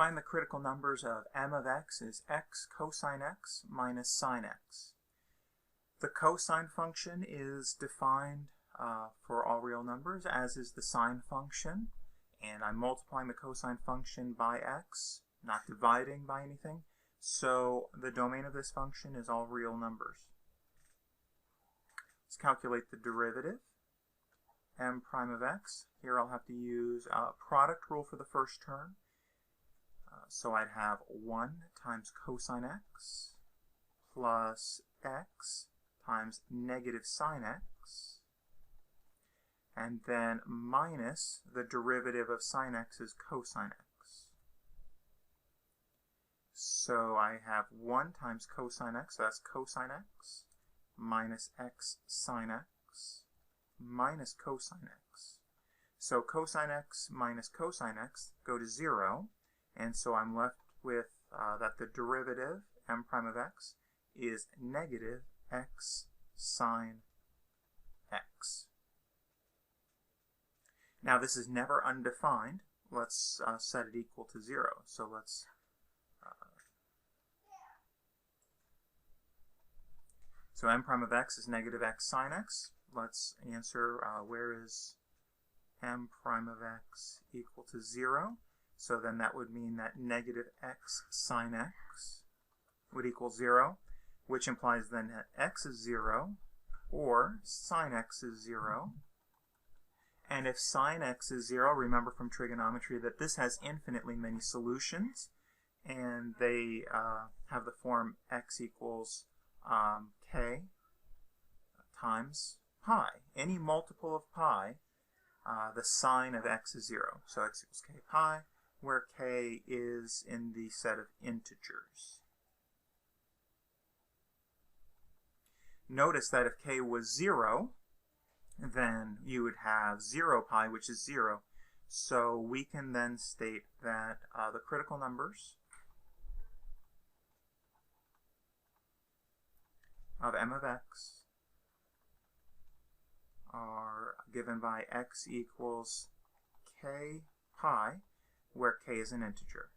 Find the critical numbers of m of x is x cosine x minus sine x. The cosine function is defined for all real numbers, as is the sine function. And I'm multiplying the cosine function by x, not dividing by anything. So the domain of this function is all real numbers. Let's calculate the derivative. M prime of x. Here I'll have to use a product rule for the first term. So I'd have 1 times cosine x plus x times negative sine x, and then minus the derivative of sine x is cosine x. So I have 1 times cosine x, so that's cosine x, minus x sine x, minus cosine x. So cosine x minus cosine x go to 0, and so I'm left with that the derivative, m prime of x, is negative x sine x. Now this is never undefined. Let's set it equal to 0. So let's so m prime of x is negative x sine x. Let's answer where is m prime of x equal to 0. So then that would mean that negative x sine x would equal 0, which implies then that x is 0 or sine x is 0. And if sine x is 0, remember from trigonometry that this has infinitely many solutions, and they have the form x equals k times pi. Any multiple of pi, the sine of x is 0. So x equals k pi, where k is in the set of integers. Notice that if k was 0, then you would have 0 pi, which is 0. So we can then state that the critical numbers of m of x are given by x equals k pi, where k is an integer.